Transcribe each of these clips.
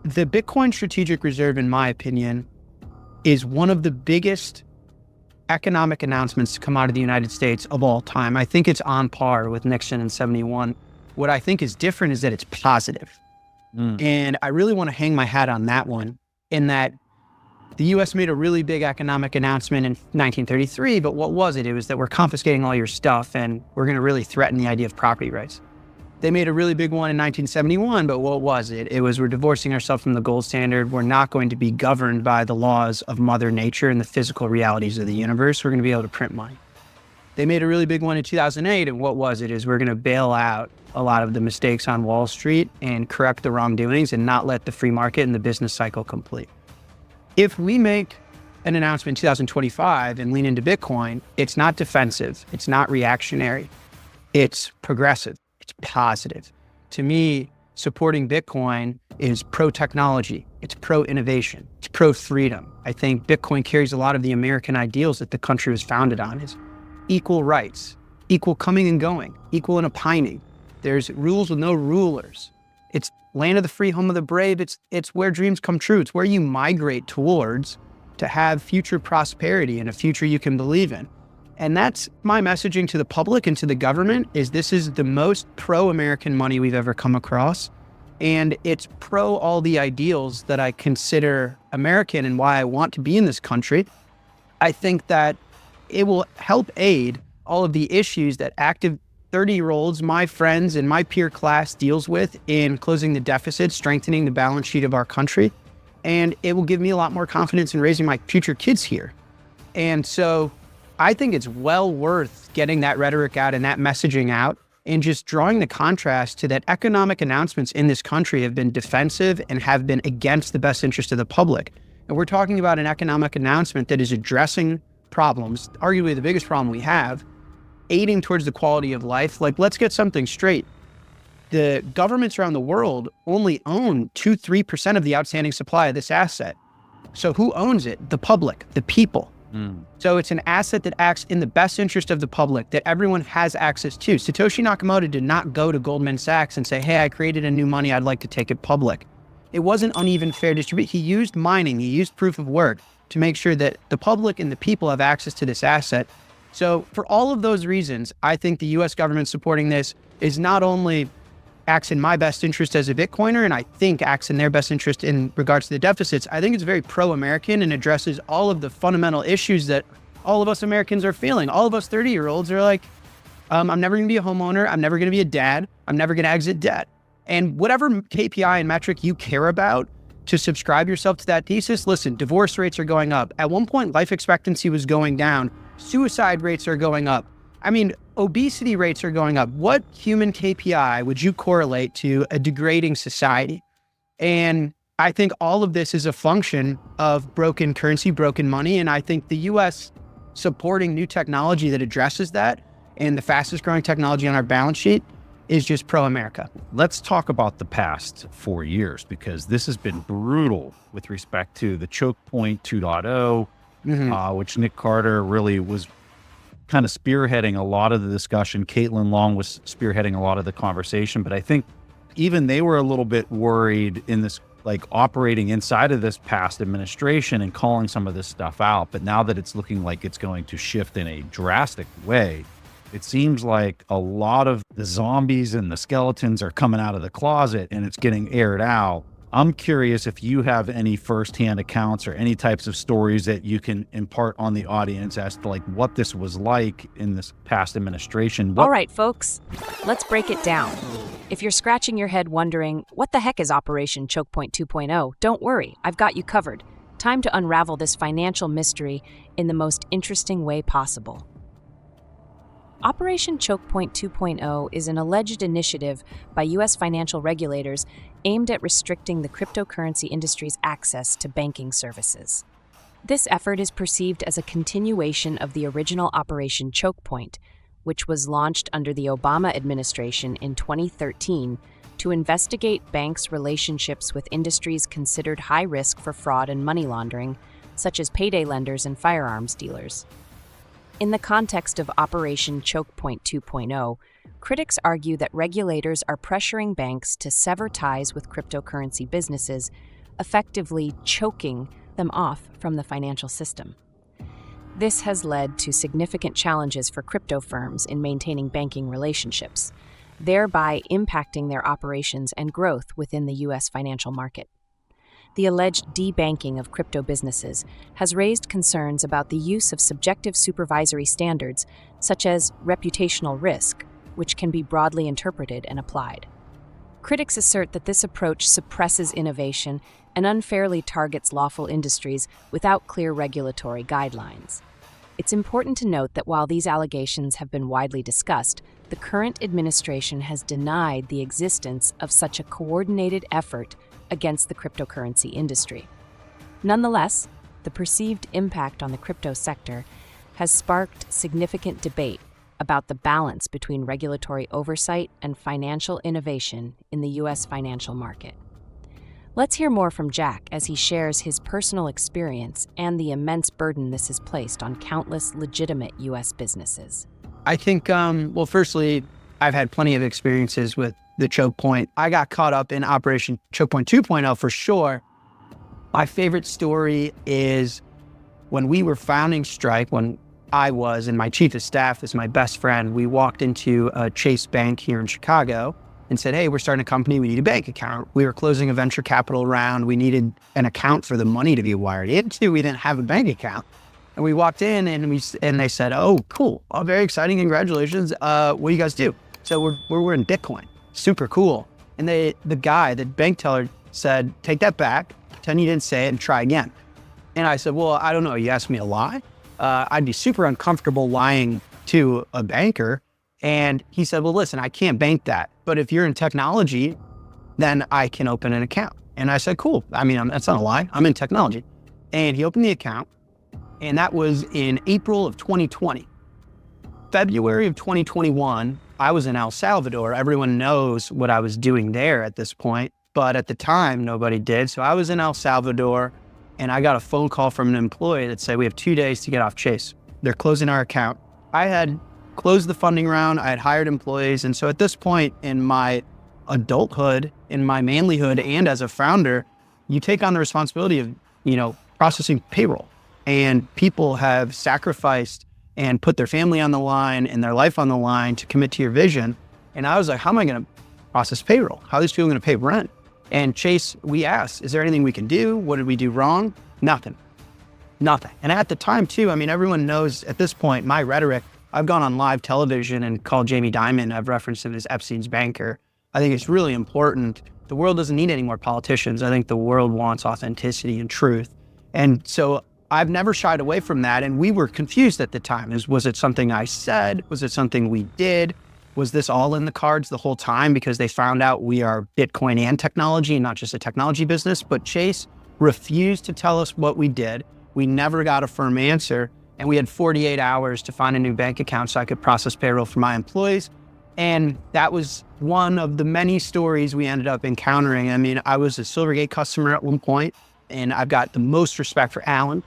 The Bitcoin Strategic Reserve, in my opinion, is one of the biggest economic announcements to come out of the United States of all time. I think it's on par with Nixon in 71. What I think is different is that it's positive. And I really want to hang my hat on that one, in that the US made a really big economic announcement in 1933, but what was it? It was that we're confiscating all your stuff and we're going to really threaten the idea of property rights. They made a really big one in 1971, but what was it? It was we're divorcing ourselves from the gold standard. We're not going to be governed by the laws of Mother Nature and the physical realities of the universe. We're going to be able to print money. They made a really big one in 2008, and what was it? Is we're going to bail out a lot of the mistakes on Wall Street and correct the wrongdoings and not let the free market and the business cycle complete. If we make an announcement in 2025 and lean into Bitcoin, it's not defensive. It's not reactionary. It's progressive. It's positive. To me, supporting Bitcoin is pro-technology. It's pro-innovation. It's pro-freedom. I think Bitcoin carries a lot of the American ideals that the country was founded on. Is equal rights, equal coming and going, equal and opining. There's rules with no rulers. It's land of the free, home of the brave. It's where dreams come true. It's where you migrate towards to have future prosperity and a future you can believe in. And that's my messaging to the public and to the government, is this is the most pro-American money we've ever come across. And it's pro all the ideals that I consider American and why I want to be in this country. I think that it will help aid all of the issues that active 30-year-olds, my friends and my peer class deals with in closing the deficit, strengthening the balance sheet of our country. And it will give me a lot more confidence in raising my future kids here. And so I think it's well worth getting that rhetoric out and that messaging out, and just drawing the contrast to that economic announcements in this country have been defensive and have been against the best interest of the public. And we're talking about an economic announcement that is addressing problems, arguably the biggest problem we have, aiding towards the quality of life. Like, let's get something straight. The governments around the world only own 2-3% of the outstanding supply of this asset. So who owns it? The public, the people. So it's an asset that acts in the best interest of the public, that everyone has access to. Satoshi Nakamoto did not go to Goldman Sachs and say, hey, I created a new money, I'd like to take it public. It wasn't uneven fair distribution. He used mining, he used proof of work to make sure that the public and the people have access to this asset. So for all of those reasons, I think the US government supporting this is not only acts in my best interest as a Bitcoiner, and I think acts in their best interest in regards to the deficits. I think it's very pro-American and addresses all of the fundamental issues that all of us Americans are feeling. All of us 30-year-olds are like, I'm never going to be a homeowner. I'm never going to be a dad. I'm never going to exit debt. And whatever KPI and metric you care about to subscribe yourself to that thesis, listen, divorce rates are going up. At one point, life expectancy was going down. Suicide rates are going up. I mean, obesity rates are going up. What human KPI would you correlate to a degrading society? And I think all of this is a function of broken currency, broken money. And I think the US supporting new technology that addresses that, and the fastest growing technology on our balance sheet, is just pro-America. Let's talk about the past 4 years, because this has been brutal with respect to the chokepoint 2.0, which Nick Carter really was kind of spearheading a lot of the discussion. Caitlin Long was spearheading a lot of the conversation, but I think even they were a little bit worried in this, like, operating inside of this past administration and calling some of this stuff out. But now that it's looking like it's going to shift in a drastic way, it seems like a lot of the zombies and the skeletons are coming out of the closet and it's getting aired out. I'm curious if you have any firsthand accounts or any types of stories that you can impart on the audience as to, like, what this was like in this past administration. All right, folks, let's break it down. If you're scratching your head wondering, what the heck is Operation Chokepoint 2.0? Don't worry, I've got you covered. Time to unravel this financial mystery in the most interesting way possible. Operation Chokepoint 2.0 is an alleged initiative by U.S. financial regulators aimed at restricting the cryptocurrency industry's access to banking services. This effort is perceived as a continuation of the original Operation Chokepoint, which was launched under the Obama administration in 2013 to investigate banks' relationships with industries considered high risk for fraud and money laundering, such as payday lenders and firearms dealers. In the context of Operation Chokepoint 2.0, critics argue that regulators are pressuring banks to sever ties with cryptocurrency businesses, effectively choking them off from the financial system. This has led to significant challenges for crypto firms in maintaining banking relationships, thereby impacting their operations and growth within the U.S. financial market. The alleged debanking of crypto businesses has raised concerns about the use of subjective supervisory standards, such as reputational risk, which can be broadly interpreted and applied. Critics assert that this approach suppresses innovation and unfairly targets lawful industries without clear regulatory guidelines. It's important to note that while these allegations have been widely discussed, the current administration has denied the existence of such a coordinated effort against the cryptocurrency industry. Nonetheless, the perceived impact on the crypto sector has sparked significant debate about the balance between regulatory oversight and financial innovation in the U.S. financial market. Let's hear more from Jack as he shares his personal experience and the immense burden this has placed on countless legitimate U.S. businesses. I think, well, firstly, I've had plenty of experiences with the choke point. I got caught up in Operation Chokepoint 2.0 for sure. My favorite story is when we were founding Strike, when I was, and my chief of staff is my best friend, we walked into a Chase Bank here in Chicago and said, hey, we're starting a company, we need a bank account. We were closing a venture capital round. We needed an account for the money to be wired into. We didn't have a bank account. And we walked in and they said, oh, cool. Oh, very exciting. Congratulations. What do you guys do? So we're in Bitcoin. Super cool. And the bank teller said, take that back, pretend you didn't say it and try again. And I said, well, I don't know. You asked me to lie? I'd be super uncomfortable lying to a banker. And he said, well, listen, I can't bank that. But if you're in technology, then I can open an account. And I said, cool. I mean, that's not a lie. I'm in technology. And he opened the account. And that was in April of 2020. February of 2021, I was in El Salvador. Everyone knows what I was doing there at this point. But at the time, nobody did. So I was in El Salvador. And I got a phone call from an employee that said, we have 2 days to get off Chase. They're closing our account. I had closed the funding round. I had hired employees. And so at this point in my adulthood, in my manlyhood, and as a founder, you take on the responsibility of, processing payroll. And people have sacrificed and put their family on the line and their life on the line to commit to your vision. And I was like, how am I going to process payroll? How are these people going to pay rent? And Chase, we asked, is there anything we can do? What did we do wrong? Nothing. And at the time too, I mean, everyone knows at this point, my rhetoric, I've gone on live television and called Jamie Dimon. I've referenced him as Epstein's banker. I think it's really important. The world doesn't need any more politicians. I think the world wants authenticity and truth. And so I've never shied away from that. And we were confused at the time. Was it something I said? Was it something we did? Was this all in the cards the whole time because they found out we are Bitcoin and technology and not just a technology business? But Chase refused to tell us what we did. We never got a firm answer. And we had 48 hours to find a new bank account so I could process payroll for my employees. And that was one of the many stories we ended up encountering. I mean, I was a Silvergate customer at one point, and I've got the most respect for Alan.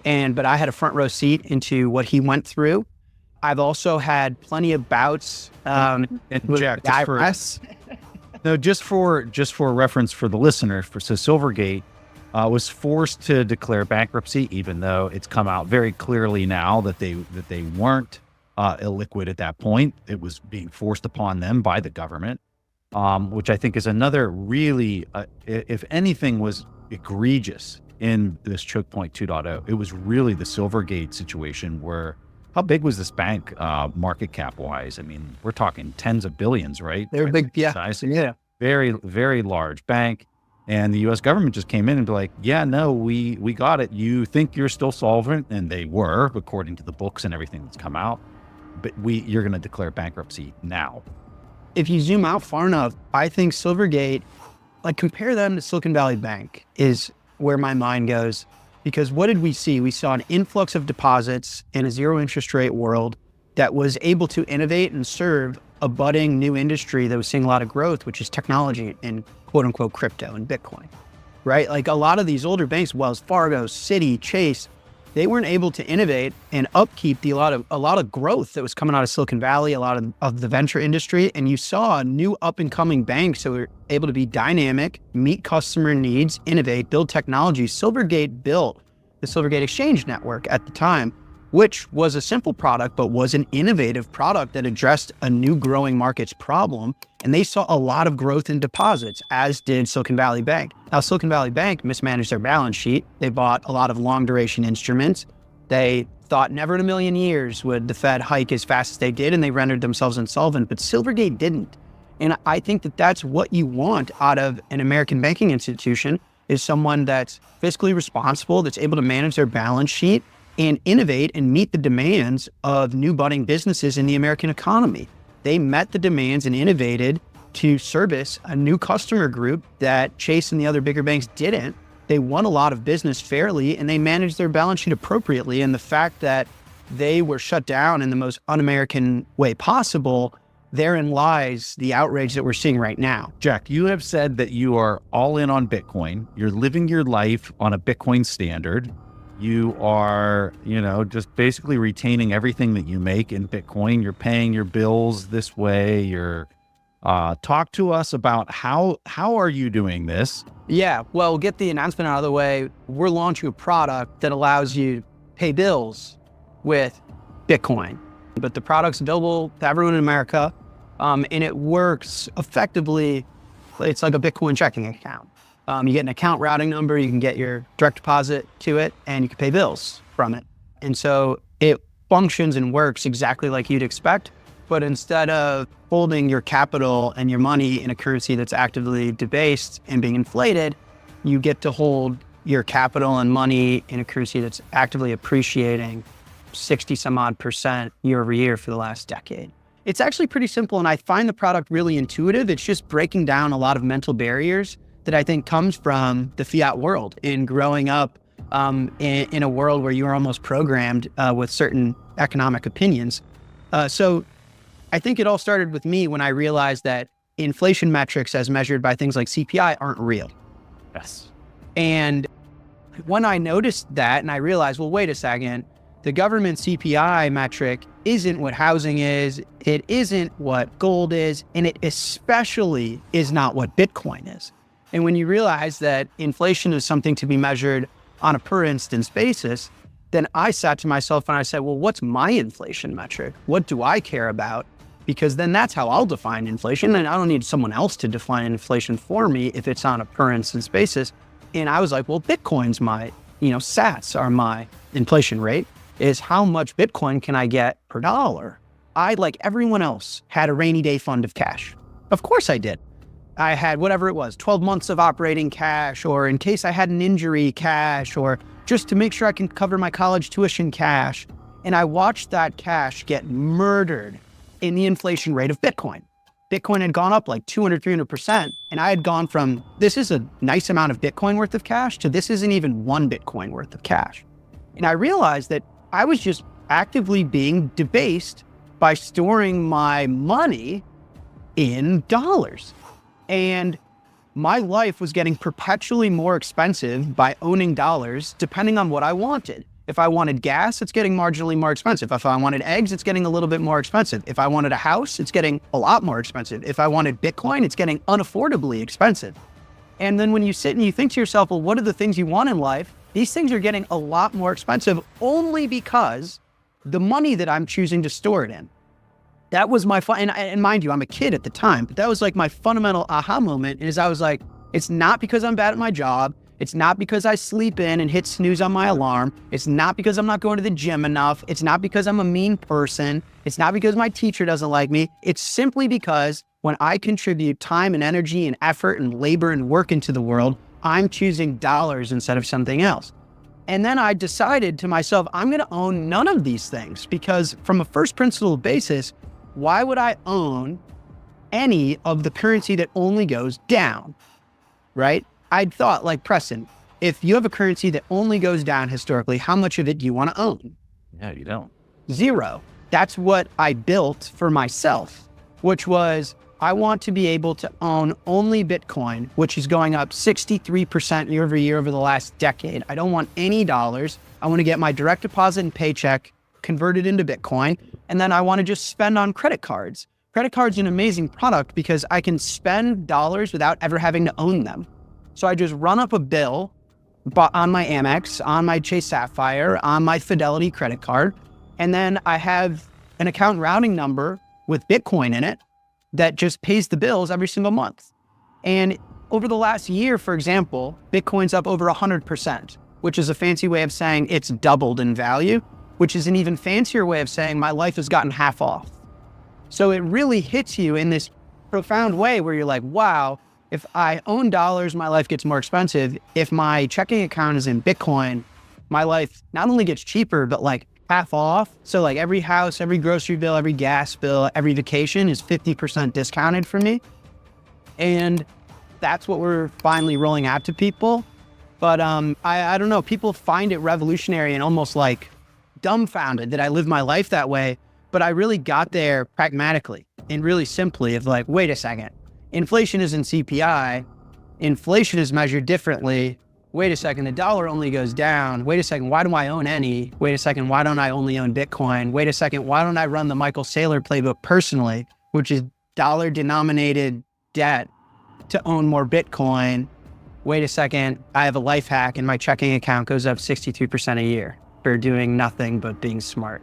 But I had a front row seat into what he went through. I've also had plenty of bouts with Jack, the IRS. just for reference for the listener, so Silvergate was forced to declare bankruptcy, even though it's come out very clearly now that they weren't illiquid at that point. It was being forced upon them by the government, which I think is another really, if anything was egregious in this chokepoint 2.0, it was really the Silvergate situation where, how big was this bank market cap wise? I mean, we're talking tens of billions, right? They're big, yeah. Size. Yeah. Very, very large bank. And the U.S. government just came in and be like, yeah, no, we got it. You think you're still solvent? And they were, according to the books and everything that's come out. But you're going to declare bankruptcy now. If you zoom out far enough, I think Silvergate, compare them to Silicon Valley Bank is where my mind goes. Because what did we see? We saw an influx of deposits in a zero interest rate world that was able to innovate and serve a budding new industry that was seeing a lot of growth, which is technology and quote unquote crypto and Bitcoin, right? Like a lot of these older banks, Wells Fargo, Citi, Chase, they weren't able to innovate and upkeep a lot of growth that was coming out of Silicon Valley, a lot of the venture industry. And you saw new up and coming banks that were able to be dynamic, meet customer needs, innovate, build technology. Silvergate built the Silvergate Exchange Network at the time, which was a simple product, but was an innovative product that addressed a new growing market's problem. And they saw a lot of growth in deposits, as did Silicon Valley Bank. Now, Silicon Valley Bank mismanaged their balance sheet. They bought a lot of long duration instruments. They thought never in a million years would the Fed hike as fast as they did, and they rendered themselves insolvent, but Silvergate didn't. And I think that that's what you want out of an American banking institution, is someone that's fiscally responsible, that's able to manage their balance sheet and innovate and meet the demands of new budding businesses in the American economy. They met the demands and innovated to service a new customer group that Chase and the other bigger banks didn't. They won a lot of business fairly, and they managed their balance sheet appropriately. And the fact that they were shut down in the most un-American way possible, therein lies the outrage that we're seeing right now. Jack, you have said that you are all in on Bitcoin. You're living your life on a Bitcoin standard. You are, just basically retaining everything that you make in Bitcoin. You're paying your bills this way. Talk to us about how are you doing this? Yeah, well, get the announcement out of the way. We're launching a product that allows you to pay bills with Bitcoin. But the product's available to everyone in America, and it works effectively. It's like a Bitcoin checking account. You get an account routing number, you can get your direct deposit to it, and you can pay bills from it. And so it functions and works exactly like you'd expect, but instead of holding your capital and your money in a currency that's actively debased and being inflated, you get to hold your capital and money in a currency that's actively appreciating 60 some odd % year over year for the last decade. It's actually pretty simple, and I find the product really intuitive. It's just breaking down a lot of mental barriers that I think comes from the fiat world, in growing up in a world where you are almost programmed with certain economic opinions. So I think it all started with me when I realized that inflation metrics as measured by things like CPI aren't real. Yes. And when I noticed that, and I realized, well, wait a second, the government CPI metric isn't what housing is, it isn't what gold is, and it especially is not what Bitcoin is. And when you realize that inflation is something to be measured on a per instance basis, then I sat to myself and I said, well, what's my inflation metric? What do I care about? Because then that's how I'll define inflation. And I don't need someone else to define inflation for me if it's on a per instance basis. And I was like, well, Bitcoin's my, sats are my inflation rate, is how much Bitcoin can I get per dollar? I, like everyone else, had a rainy day fund of cash. Of course I did. I had whatever it was, 12 months of operating cash, or in case I had an injury cash, or just to make sure I can cover my college tuition cash. And I watched that cash get murdered in the inflation rate of Bitcoin. Bitcoin had gone up like 200, 300%. And I had gone from, this is a nice amount of Bitcoin worth of cash, to this isn't even one Bitcoin worth of cash. And I realized that I was just actively being debased by storing my money in dollars. And my life was getting perpetually more expensive by owning dollars, depending on what I wanted. If I wanted gas, it's getting marginally more expensive. If I wanted eggs, it's getting a little bit more expensive. If I wanted a house, it's getting a lot more expensive. If I wanted Bitcoin, it's getting unaffordably expensive. And then when you sit and you think to yourself, well, what are the things you want in life? These things are getting a lot more expensive only because the money that I'm choosing to store it in. That was my and mind you, I'm a kid at the time, but that was like my fundamental aha moment, is I was like, it's not because I'm bad at my job. It's not because I sleep in and hit snooze on my alarm. It's not because I'm not going to the gym enough. It's not because I'm a mean person. It's not because my teacher doesn't like me. It's simply because when I contribute time and energy and effort and labor and work into the world, I'm choosing dollars instead of something else. And then I decided to myself, I'm going to own none of these things, because from a first principle basis, why would I own any of the currency that only goes down, right? I'd thought, like, Preston, if you have a currency that only goes down historically, how much of it do you want to own? Yeah, you don't. Zero. That's what I built for myself, which was, I want to be able to own only Bitcoin, which is going up 63% year over year over the last decade. I don't want any dollars. I want to get my direct deposit and paycheck converted into Bitcoin. And then I want to just spend on credit cards. Credit cards are an amazing product because I can spend dollars without ever having to own them. So I just run up a bill on my Amex, on my Chase Sapphire, on my Fidelity credit card. And then I have an account routing number with Bitcoin in it that just pays the bills every single month. And over the last year, for example, Bitcoin's up over 100%, which is a fancy way of saying it's doubled in value, which is an even fancier way of saying my life has gotten half off. So it really hits you in this profound way where you're like, wow, if I own dollars, my life gets more expensive. If my checking account is in Bitcoin, my life not only gets cheaper, but like half off. So like every house, every grocery bill, every gas bill, every vacation is 50% discounted for me. And that's what we're finally rolling out to people. But I don't know, people find it revolutionary and almost like dumbfounded that I live my life that way. But I really got there pragmatically and really simply of like, wait a second, inflation isn't CPI. Inflation is measured differently. Wait a second, the dollar only goes down. Wait a second, why do I own any? Wait a second, why don't I only own Bitcoin? Wait a second, why don't I run the Michael Saylor playbook personally, which is dollar denominated debt to own more Bitcoin? Wait a second, I have a life hack and my checking account goes up 63% a year for doing nothing but being smart.